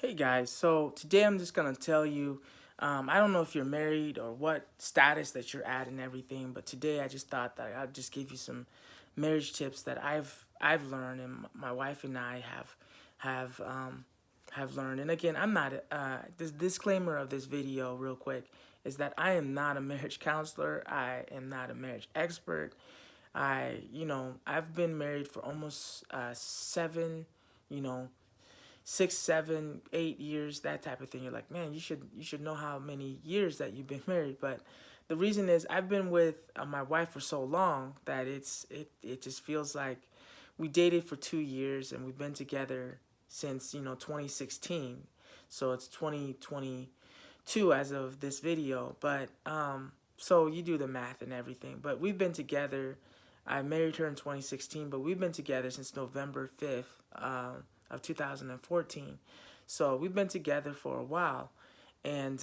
Hey guys, so today I'm just gonna tell you, I don't know if you're married or what status that you're at and everything, but today I just thought that I'd just give you some marriage tips that I've learned and my wife and I have um, have learned. And again, I'm not this disclaimer of this video real quick is that I am not a marriage counselor. I am not a marriage expert. I've been married for almost seven, you know, 6, 7, 8 years, that type of thing. You're like, man, you should know how many years that you've been married. But the reason is I've been with my wife for so long that it just feels like we dated for 2 years and we've been together since 2016. So it's 2022 as of this video. But so you do the math and everything. But we've been together. I married her in 2016, but we've been together since November 5th. Of 2014. So we've been together for a while, and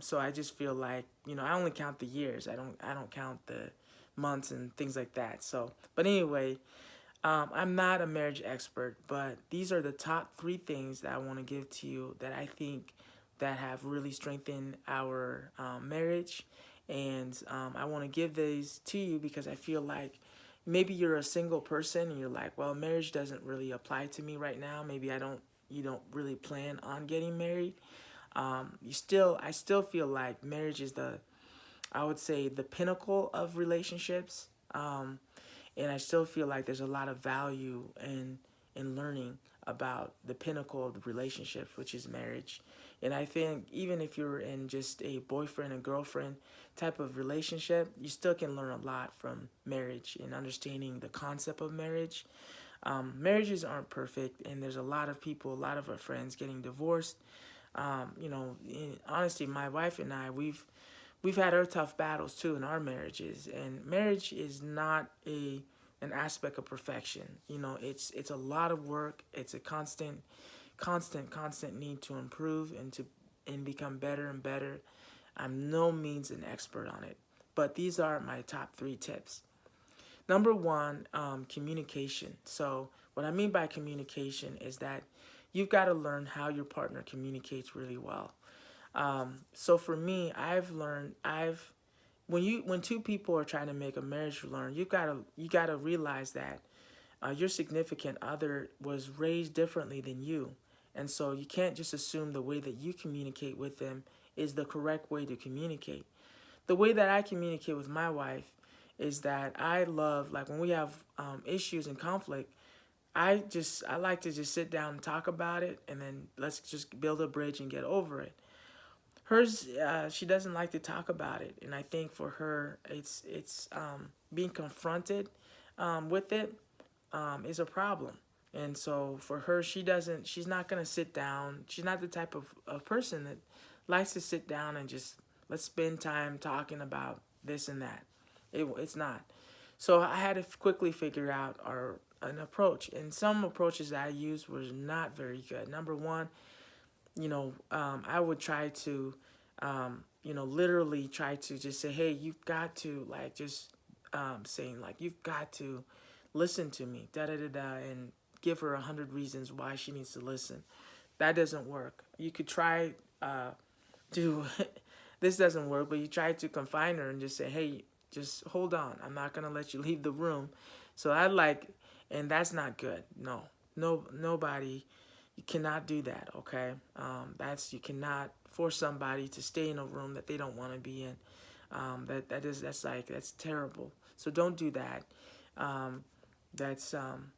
so I just feel like I only count the years. I don't count the months and things like that. So, but anyway, I'm not a marriage expert, but these are the top three things that I want to give to you that I think that have really strengthened our marriage, and I want to give these to you because I feel like maybe you're a single person and you're like, well, marriage doesn't really apply to me right now. Maybe you don't really plan on getting married. I still feel like marriage is I would say, the pinnacle of relationships. And I still feel like there's a lot of value in learning about the pinnacle of the relationships, which is marriage. And I think even if you're in just a boyfriend and girlfriend type of relationship, you still can learn a lot from marriage and understanding the concept of marriage. Marriages aren't perfect, and there's a lot of people, a lot of our friends getting divorced. Honestly, my wife and I, we've had our tough battles too in our marriages, and marriage is not an aspect of perfection. It's a lot of work. It's a constant need to improve and become better and better. I'm no means an expert on it, but these are my top three tips. Number one, communication. So what I mean by communication is that you've got to learn how your partner communicates really well. So for me, I've learned when two people are trying to make a marriage learn, you gotta realize that your significant other was raised differently than you, and so you can't just assume the way that you communicate with them is the correct way to communicate. The way that I communicate with my wife is that I love, like, when we have issues and conflict. I like to just sit down and talk about it, and then let's just build a bridge and get over it. Hers, she doesn't like to talk about it, and I think for her, it's being confronted with it is a problem. And so for her, she's not gonna sit down. She's not the type of person that likes to sit down and just let's spend time talking about this and that. It's not. So I had to quickly figure out an approach, and some approaches that I used was not very good. Number one, I would try to, literally try to just say, hey, you've got to, like, just saying, like, you've got to listen to me, da da da da, and give her 100 reasons why she needs to listen. That doesn't work. You could try to, this doesn't work, but you try to confine her and just say, hey, just hold on. I'm not going to let you leave the room. So and that's not good. No, no, nobody, you cannot do that, okay? You cannot force somebody to stay in a room that they don't want to be in. That's terrible. So don't do that. Um, that's um,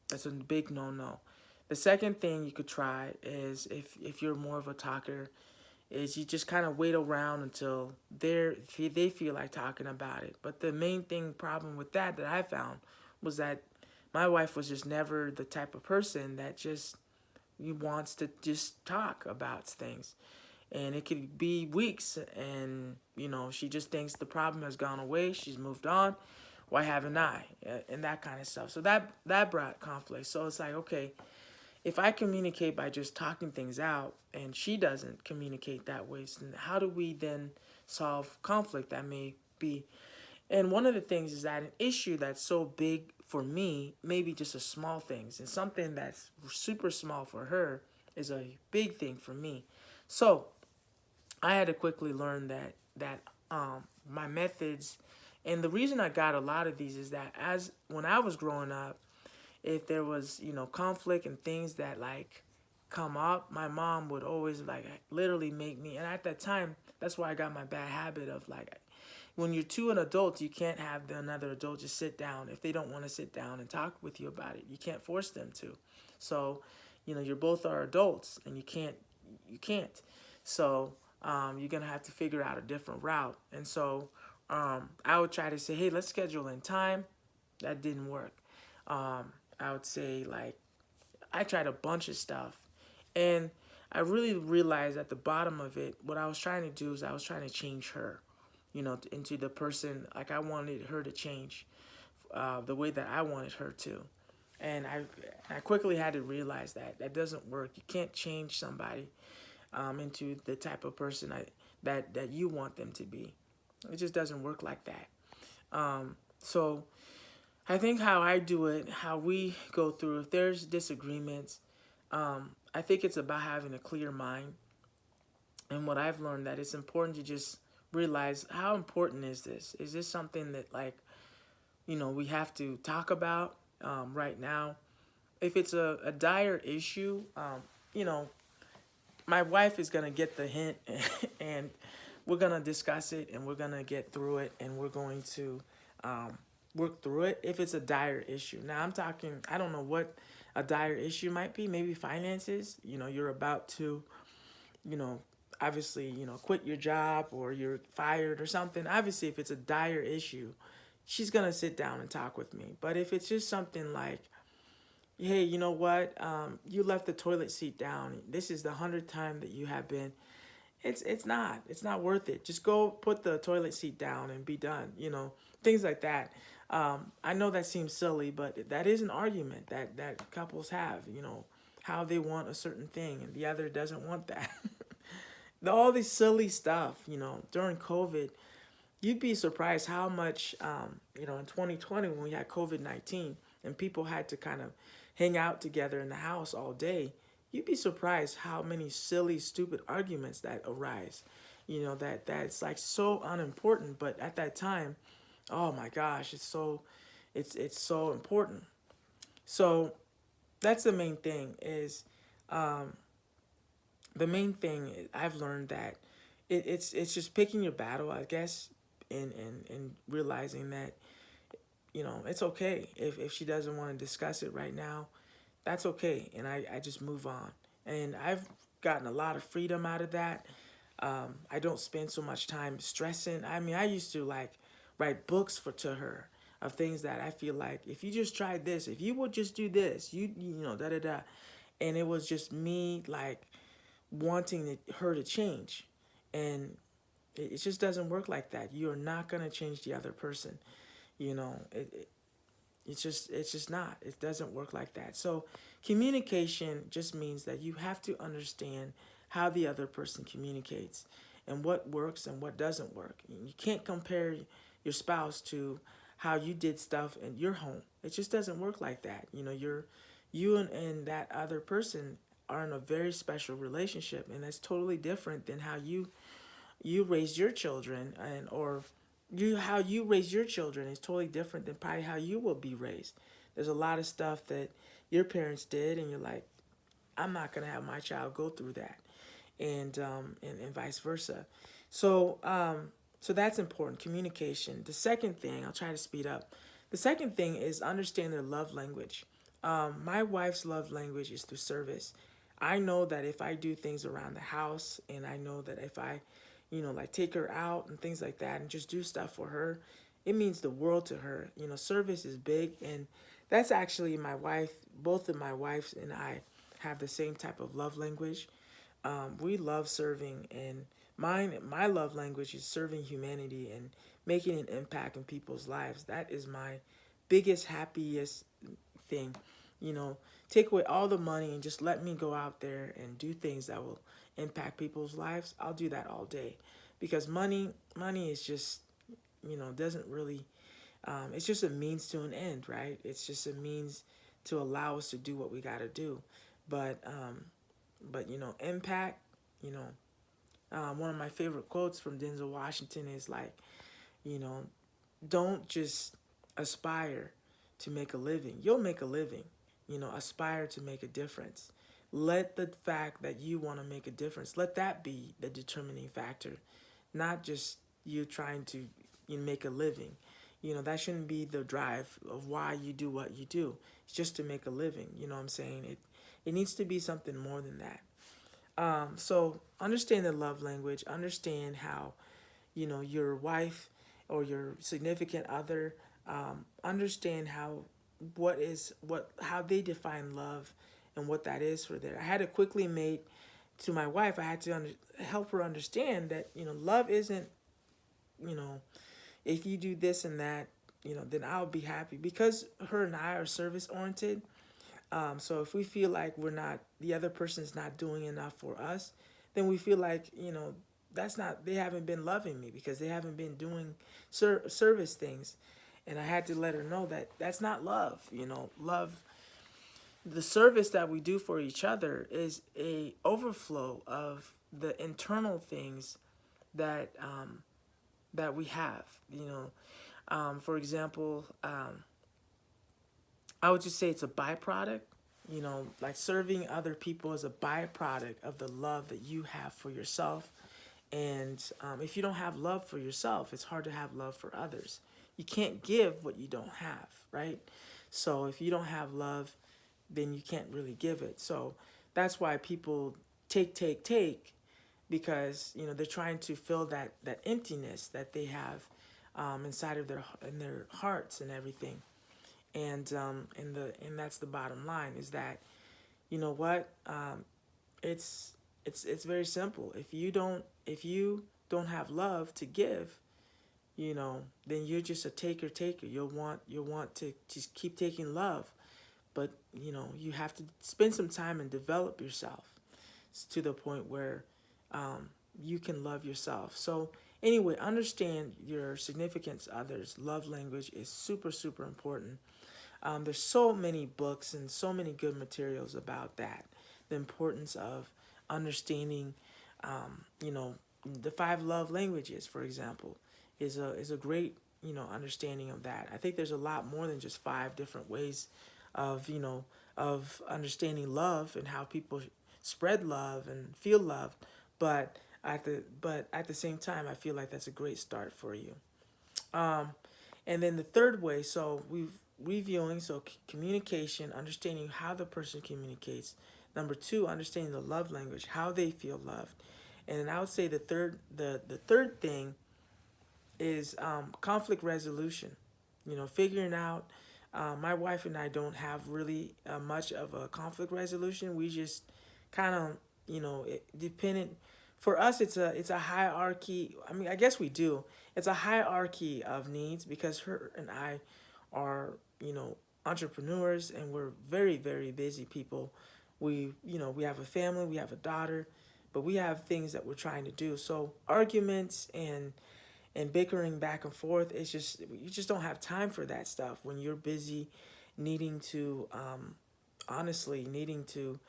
that's a big no-no. The second thing you could try is if you're more of a talker, is you just kind of wait around until they feel like talking about it. But the main problem with that I found was that my wife was just never the type of person that just wants to just talk about things. And it could be weeks, and she just thinks the problem has gone away. She's moved on. Why haven't I? And that kind of stuff. So that brought conflict. So it's like, okay, if I communicate by just talking things out and she doesn't communicate that way, so how do we then solve conflict that may be? And one of the things is that an issue that's so big for me may be just a small things, and something that's super small for her is a big thing for me. So I had to quickly learn that my methods, and the reason I got a lot of these is that as when I was growing up, if there was conflict and things that like come up, my mom would always like literally make me. And at that time, that's why I got my bad habit of like when you're two an adult, you can't have another adult just sit down if they don't want to sit down and talk with you about it. You can't force them to. So, you're both are adults, and you can't. So, you're gonna have to figure out a different route. And so, I would try to say, hey, let's schedule in time. That didn't work. I would say like I tried a bunch of stuff, and I really realized at the bottom of it, what I was trying to do is I was trying to change her, into the person like I wanted her to change, the way that I wanted her to. And I quickly had to realize that that doesn't work. You can't change somebody into the type of person that you want them to be. It just doesn't work like that. So I think how I do it, how we go through, if there's disagreements, I think it's about having a clear mind. And what I've learned that it's important to just realize how important is this? Is this something that like we have to talk about right now? If it's a dire issue, you know, my wife is gonna get the hint, and we're gonna discuss it, and we're gonna get through it, and we're going to work through it. If it's a dire issue, now I'm talking. I don't know what a dire issue might be. Maybe finances. You're about to, you know, obviously, quit your job or you're fired or something. Obviously, if it's a dire issue, she's gonna sit down and talk with me. But if it's just something like, hey, you know what? You left the toilet seat down. This is the 100th time that you have been. It's not worth it. Just go put the toilet seat down and be done. Things like that. I know that seems silly, but that is an argument that couples have. How they want a certain thing and the other doesn't want that. All this silly stuff. During COVID, you'd be surprised how much, in 2020 when we had COVID-19 and people had to kind of hang out together in the house all day, you'd be surprised how many silly, stupid arguments that arise. That's like so unimportant, but at that time, oh my gosh, it's so important. So that's the main thing I've learned that it's just picking your battle, I guess, and realizing that it's okay if she doesn't want to discuss it right now. That's okay, and I just move on. And I've gotten a lot of freedom out of that. I don't spend so much time stressing. I mean, I used to like write books to her of things that I feel like if you just tried this, if you would just do this, da da da, and it was just me like wanting her to change, and it just doesn't work like that. You're not gonna change the other person. It's just not. It doesn't work like that. So communication just means that you have to understand how the other person communicates and what works and what doesn't work. You can't compare your spouse to how you did stuff in your home. It just doesn't work like that. You and that other person are in a very special relationship, and that's totally different than how you raised your children, and or how you raise your children is totally different than probably how you will be raised. There's a lot of stuff that your parents did, and you're like, I'm not gonna have my child go through that, and vice versa. So that's important. Communication. The second thing, I'll try to speed up. The second thing is understand their love language. My wife's love language is through service. I know that if I do things around the house, and I know that if I, like take her out and things like that and just do stuff for her, it means the world to her. Service is big, and that's actually my wife, both of my wives and I have the same type of love language. We love serving, and my love language is serving humanity and making an impact in people's lives. That is my biggest, happiest thing. You know, take away all the money and just let me go out there and do things that will impact people's lives. I'll do that all day, because money is just, doesn't really. It's just a means to an end, right? It's just a means to allow us to do what we got to do. But but impact. You know, one of my favorite quotes from Denzel Washington is like, you know, don't just aspire to make a living. You'll make a living. Aspire to make a difference. Let the fact that you want to make a difference, let that be the determining factor, not just you trying to make a living. That shouldn't be the drive of why you do what you do. It's just to make a living. You know what I'm saying? It needs to be something more than that. So understand the love language. Understand how your wife or your significant other, understand how they define love and what that is for there. I had to quickly make to my wife. I had to help her understand that love isn't, you know if you do this and that, then I'll be happy, because her and I are service oriented. So if we feel like the other person's not doing enough for us, then we feel like, they haven't been loving me, because they haven't been doing service things. And I had to let her know that that's not love. Love, the service that we do for each other, is a overflow of the internal things that that we have. For example, I would just say it's a byproduct. Like serving other people is a byproduct of the love that you have for yourself. And if you don't have love for yourself, it's hard to have love for others. You can't give what you don't have, right? So if you don't have love, then you can't really give it. So that's why people take, because they're trying to fill that emptiness that they have inside of their hearts and everything. And that's the bottom line, is that what, it's very simple. If you don't have love to give, then you're just a taker. You'll want to just keep taking love, but you have to spend some time and develop yourself to the point where you can love yourself. So anyway, understand your significance others love language is super, super important. There's so many books and so many good materials about that. The importance of understanding, you know, the five love languages, for example, is a great understanding of that. I think there's a lot more than just five different ways of of understanding love and how people spread love and feel love, but at the same time, I feel like that's a great start for you. Um, and then the third way, so we've reviewing, so communication, understanding how the person communicates. Number two, understanding the love language, how they feel loved. And then I would say the third thing is conflict resolution. Figuring out. My wife and I don't have really much of a conflict resolution. We just kind of, dependent. For us, it's a hierarchy. I mean, I guess we do. It's a hierarchy of needs, because her and I are, entrepreneurs, and we're very, very busy people. We have a family, we have a daughter, but we have things that we're trying to do. So arguments and bickering back and forth, it's just, you just don't have time for that stuff when you're busy needing to, honestly, needing to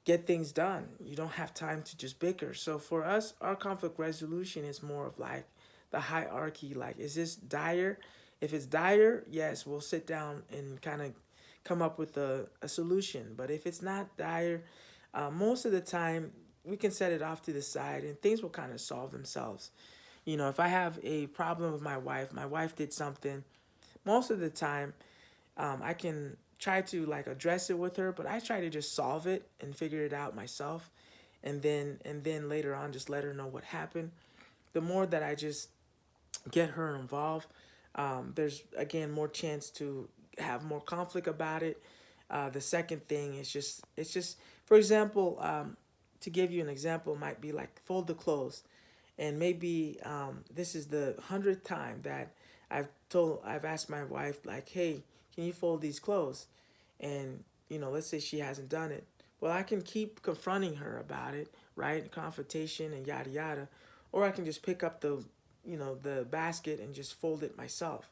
get things done. You don't have time to just bicker. So for us, our conflict resolution is more of like the hierarchy. Like, is this dire? If it's dire, yes, we'll sit down and kind of come up with a solution. But if it's not dire, most of the time we can set it off to the side and things will kind of solve themselves. If I have a problem with my wife did something, most of the time, I can try to like address it with her, but I try to just solve it and figure it out myself, and then later on just let her know what happened. The more that I just get her involved, there's again more chance to have more conflict about it. The second thing is it's just for example, to give you an example, might be like fold the clothes, and maybe this is the 100th time that I've asked my wife, like, hey, can you fold these clothes? And let's say she hasn't done it. Well, I can keep confronting her about it, right? Confrontation and yada yada, or I can just pick up the basket and just fold it myself.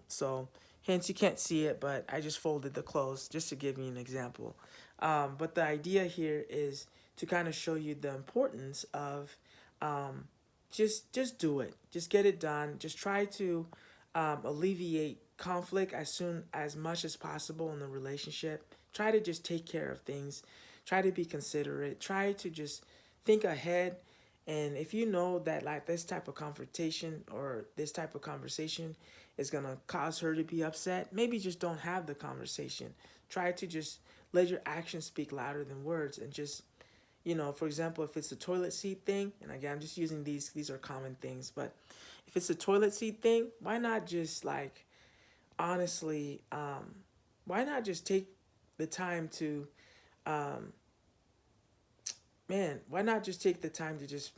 So hence you can't see it, but I just folded the clothes just to give you an example. But the idea here is to kind of show you the importance of um, just do it, just get it done, just try to alleviate conflict as much as possible in the relationship. Try to just take care of things, try to be considerate, try to just think ahead. And if you know that like this type of confrontation or this type of conversation is gonna cause her to be upset, maybe just don't have the conversation. Try to just let your actions speak louder than words, and just, for example, if it's a toilet seat thing, and again, I'm just using these are common things, but if it's a toilet seat thing, why not just like honestly, why not just take the time to, um, man, why not just take the time to just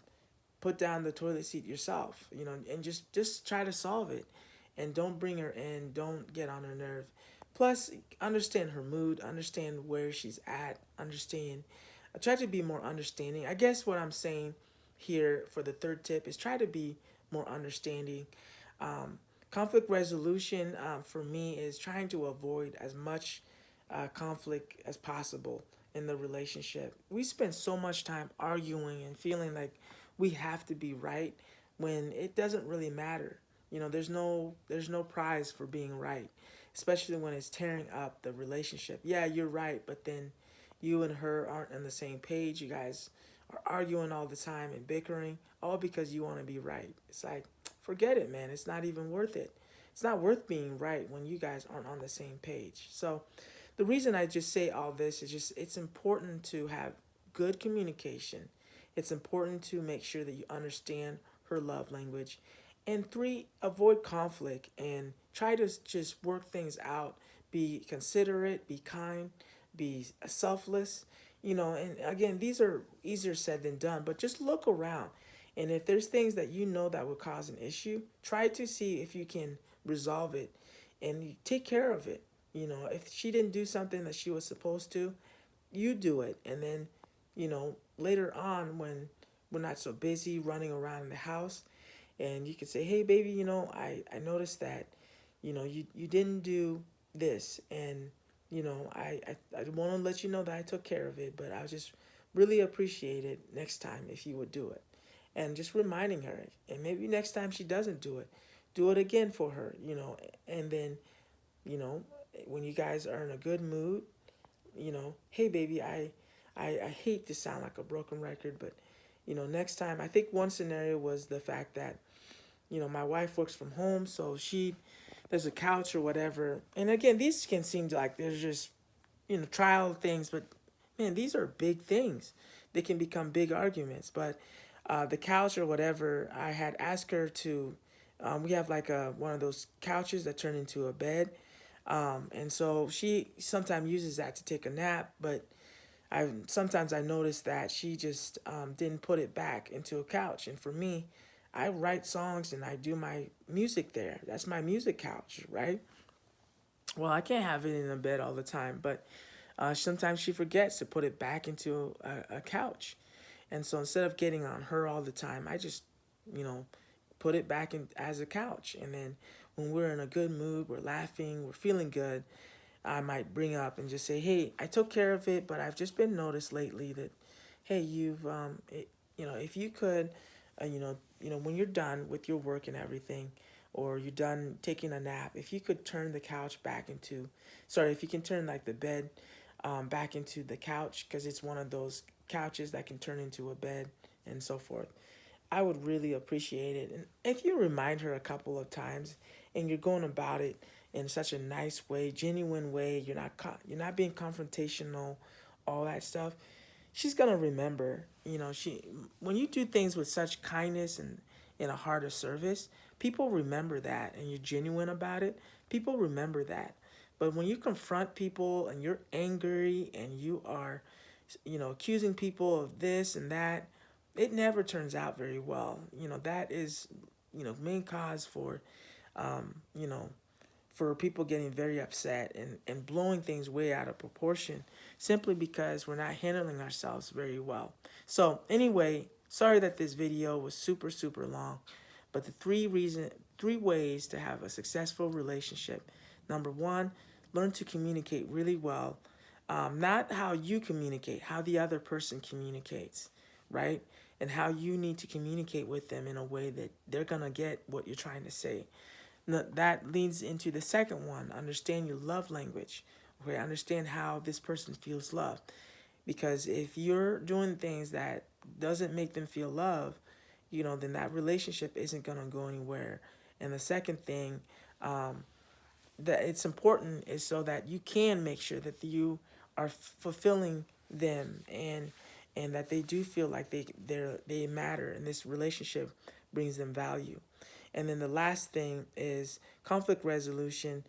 put down the toilet seat yourself, and just try to solve it, and don't bring her in, don't get on her nerve. Plus, understand her mood, understand where she's at, understand. Try to be more understanding. I guess what I'm saying here for the third tip is try to be more understanding. Um, Conflict resolution for me is trying to avoid as much conflict as possible in the relationship. We spend so much time arguing and feeling like we have to be right when it doesn't really matter. There's no prize for being right, especially when it's tearing up the relationship. Yeah, you're right, but then you and her aren't on the same page. You guys are arguing all the time and bickering, all because you want to be right. It's like, forget it, man. It's not even worth it. It's not worth being right when you guys aren't on the same page. So, the reason I just say all this is just it's important to have good communication. It's important to make sure that you understand her love language. And three, avoid conflict and try to just work things out. Be considerate, be kind, be selfless. And again, these are easier said than done, but just look around. And if there's things that you know that would cause an issue, try to see if you can resolve it and you take care of it. If she didn't do something that she was supposed to, you do it. And then, later on when we're not so busy running around in the house, and you can say, hey, baby, I noticed that, you didn't do this. And, I want to let you know that I took care of it, but I just really appreciate it next time if you would do it. And just reminding her. And maybe next time she doesn't do it again for her, and then, you know, when you guys are in a good mood, hey baby, I hate to sound like a broken record, but next time, I think one scenario was the fact that, my wife works from home, so there's a couch or whatever. And again, these can seem like there's just, trial things, but man, these are big things. They can become big arguments. But the couch or whatever, I had asked her to, we have like one of those couches that turn into a bed. And so she sometimes uses that to take a nap, but I noticed that she just didn't put it back into a couch. And for me, I write songs and I do my music there. That's my music couch, right? Well, I can't have it in a bed all the time, but sometimes she forgets to put it back into a couch. And so instead of getting on her all the time, I just, you know, put it back in as a couch. And then when we're in a good mood, we're laughing, we're feeling good, I might bring up and just say, hey, I took care of it, but I've just been noticed lately that, hey, if you could, when you're done with your work and everything, or you're done taking a nap, if you could turn the couch back into, sorry, if you can turn like the bed back into the couch, because it's one of those couches that can turn into a bed and so forth. I would really appreciate it. And if you remind her a couple of times and you're going about it in such a nice way, genuine way, you're not being confrontational, all that stuff, she's going to remember. When you do things with such kindness and in a heart of service, people remember that, and you're genuine about it. People remember that. But when you confront people and you're angry and you are, accusing people of this and that, it never turns out very well. That is, main cause um, you know, for people getting very upset and blowing things way out of proportion simply because we're not handling ourselves very well. So anyway, sorry that this video was super, super long, but the three ways to have a successful relationship. Number one, learn to communicate really well. Not how you communicate, how the other person communicates, right? And how you need to communicate with them in a way that they're going to get what you're trying to say. That leads into the second one, understand your love language. Okay, understand how this person feels love. Because if you're doing things that doesn't make them feel love, then that relationship isn't going to go anywhere. And the second thing, that it's important is so that you can make sure that you are fulfilling them, and that they do feel like they matter, and this relationship brings them value. And then the last thing is conflict resolution.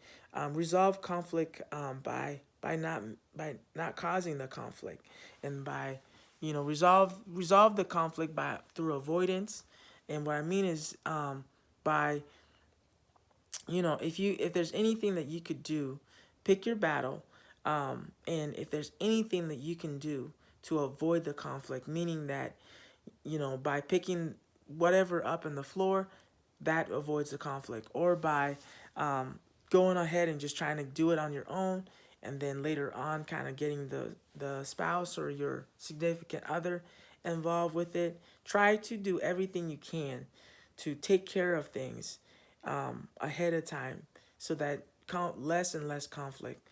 Resolve conflict by not causing the conflict, and by resolve the conflict by through avoidance. And what I mean is, by if there's anything that you could do, pick your battle. And if there's anything that you can do to avoid the conflict, meaning that by picking whatever up in the floor, that avoids the conflict. Or by going ahead and just trying to do it on your own, and then later on kind of getting the spouse or your significant other involved with it. Try to do everything you can to take care of things ahead of time, so that less and less conflict.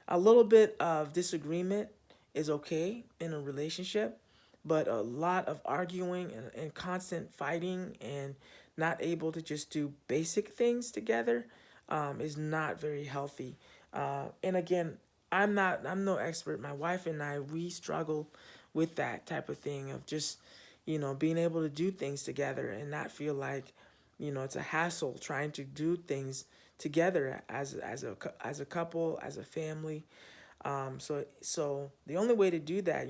A little bit of disagreement is okay in a relationship, but a lot of arguing and constant fighting and not able to just do basic things together is not very healthy. And again, I'm no expert. My wife and I, we struggle with that type of thing of just being able to do things together and not feel like it's a hassle trying to do things together as a couple, as a family. So the only way to do that,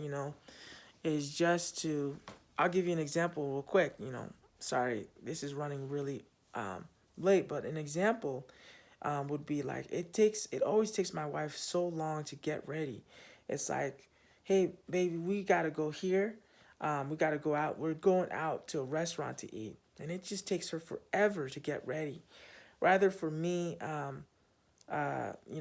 is just to. I'll give you an example real quick. Sorry, this is running really late, but an example would be like, it always takes my wife so long to get ready. It's like, hey baby, we gotta go here. We gotta go out. We're going out to a restaurant to eat, and it just takes her forever to get ready. Rather for me,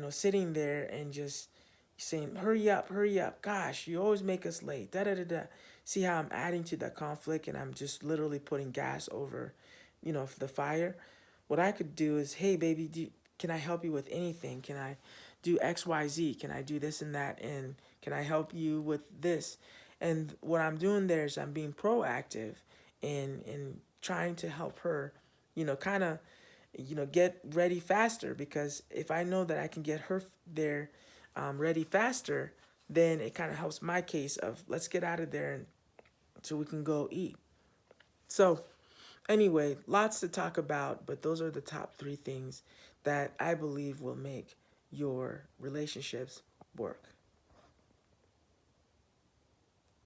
sitting there and just saying, hurry up. Gosh, you always make us late. Da da da da. See how I'm adding to that conflict, and I'm just literally putting gas over, the fire. What I could do is, hey, baby, can I help you with anything? Can I do X, Y, Z? Can I do this and that? And can I help you with this? And what I'm doing there is I'm being proactive in trying to help her, kind of get ready faster, because if I know that I can get her there ready faster, then it kind of helps my case of let's get out of there and so we can go eat. So anyway, lots to talk about, but those are the top three things that I believe will make your relationships work.